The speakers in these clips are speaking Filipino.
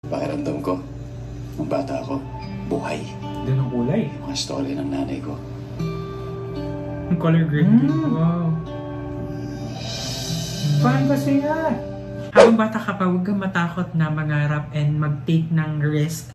Pakiramdam ko, nung bata ako, buhay. Doon ang kulay. Mga story ng nanay ko. Ang color grading. Wow. Fantasy nga! Habang bata ka pa, huwag kang matakot na mangarap and mag-take ng risk.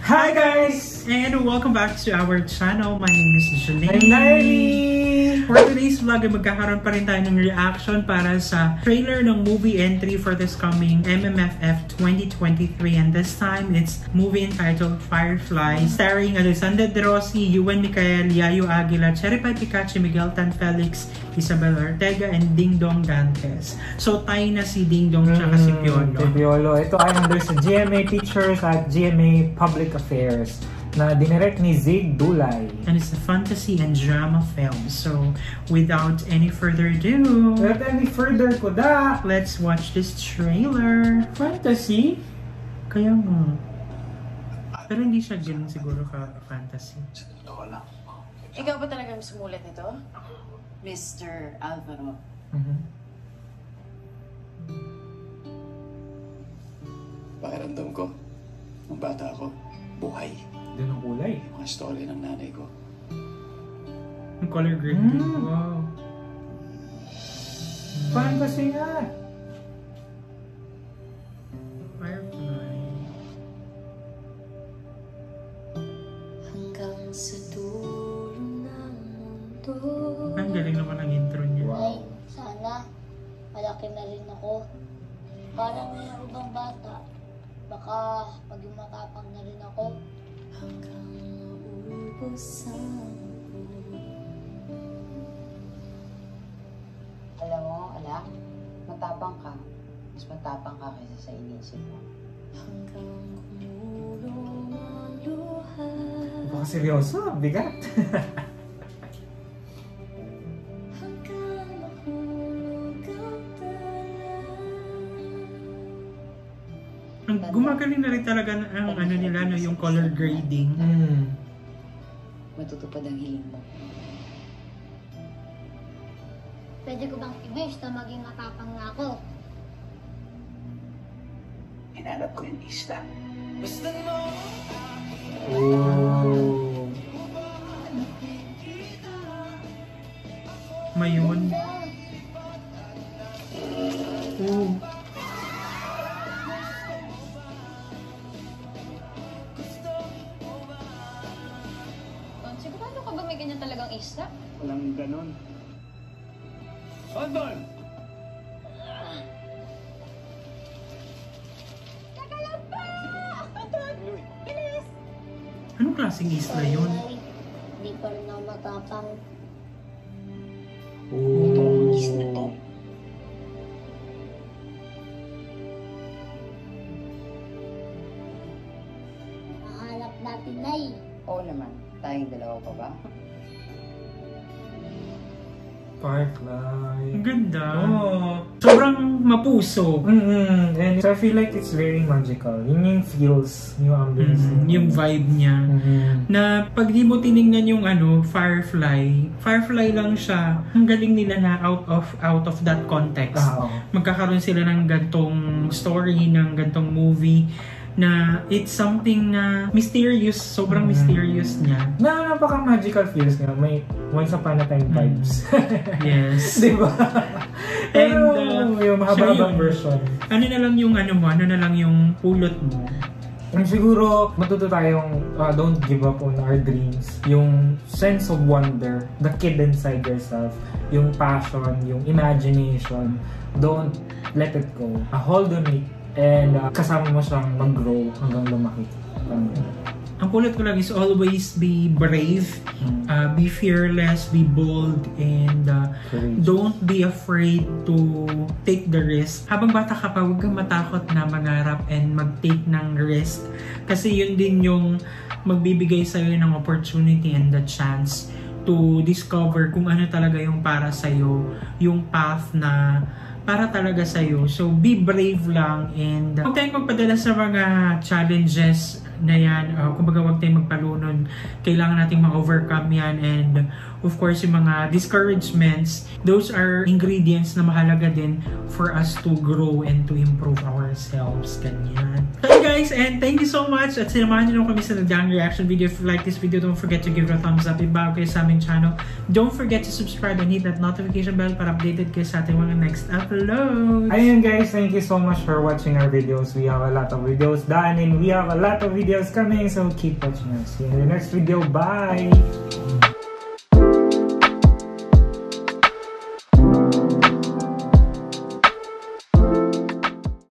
Hi guys! And welcome back to our channel. My name is Jolene. I'm Niley! For today's vlog, magkakaroon pa rin tayo ng reaction para sa trailer ng movie entry for this coming MMFF 2023. And this time, it's movie entitled Firefly, starring Alessandra De Rossi, Ewan Micael, Yayo Aguila, Cherry Pie Picache, Miguel Tan Felix, Isabel Ortega, and Ding Dong Dantes. So, tayo na si Ding Dong tsaka si Piolo. Si Piolo. Ito ay under sa GMA Pictures at GMA Public Affairs na dinirect ni Zig Dulay. And it's a fantasy and drama film. So, without any further ado, let's watch this trailer. Fantasy? Kaya nga. Pero hindi siya ganun siguro ka-fantasy. Sa totoo lang. Ikaw ba talagang sumulat nito? Mr. Alvaro. Pakiramdam ko, nung bata ako, buhay. Doon ang kulay. Mga story ng nanay ko. Ang color grading. Wow. Fantasy nga! Firefly. Hanggang sa dulo ng mundo. Ang galing naman ang intro niya. Ay, sana malaki na rin ako. Parang yung ibang bata, baka maging matapang na rin ako. Hanggang maubos ang Alam mo, anak, matapang ka. Mas matapang ka kaysa sa inisip mo. hanggang kumulong ang luha. Baka seryoso, bigat. Hanggang mahulog ang tala. Ang gumagaling na rin talaga ang ano nila, no, yung color grading. Matutupad ang hiling mo. Pwede ko bang i-wish na maging matapang na ako? Hinanap ko yung isla. Oh. Mayon. Oh. Sigurado ka ba may ganyan talagang isla? Walang ganon. Andon! Teka lang pa! Anton! Bilis! Anong klaseng isla yun? Ay, hindi pa rin ako matapang. Oh. Isla to. Mahanap natin, Nay. Oo naman. Tayong dalawa pa ba? Firefly. Ang ganda. Oh. Sobrang mapuso. And so I feel like it's very magical. Yun yung feels, yung ambience. Yung vibe niya. Na pag di mo tinignan yung ano, Firefly lang siya. Ang galing nila na out of that context. Magkakaroon sila ng gantong story, ng gantong movie na it's something na mysterious, sobrang mysterious niya. Napaka-magical feels niya. May once upon a time vibes. Yes. Diba? And yung mahaba-habang version. Ano na lang yung ano mo, ano na lang yung pulot mo. And siguro, matuto tayong don't give up on our dreams. Yung sense of wonder, the kid inside yourself, yung passion, yung imagination, don't let it go. Hold on it. And kasama mo siyang mag-grow hanggang lumaki. Ang pulot ko lang is always be brave, be fearless, be bold, and don't be afraid to take the risk. Habang bata ka pa, huwag kang matakot na mangarap and mag-take ng risk. Kasi yun din yung magbibigay sa'yo ng opportunity and the chance to discover kung ano talaga yung para sa'yo, yung path na para talaga sa'yo. So, be brave lang and huwag tayong magpadala sa mga challenges na yan. Kumbaga, huwag tayong magpalunod. Kailangan nating ma-overcome yan. And of course, yung mga discouragements, those are ingredients na mahalaga din for us to grow and to improve ourselves. Ganyan. So guys, and thank you so much. At sinamahan nyo kami sa Nadyang reaction video. If you like this video, don't forget to give it a thumbs up. Ibago kayo sa aming channel. Don't forget to subscribe and hit that notification bell para updated kayo sa ating mga next uploads. Ayun guys, thank you so much for watching our videos. We have a lot of videos done and we have a lot of videos coming. So keep watching us. See you in the next video. Bye!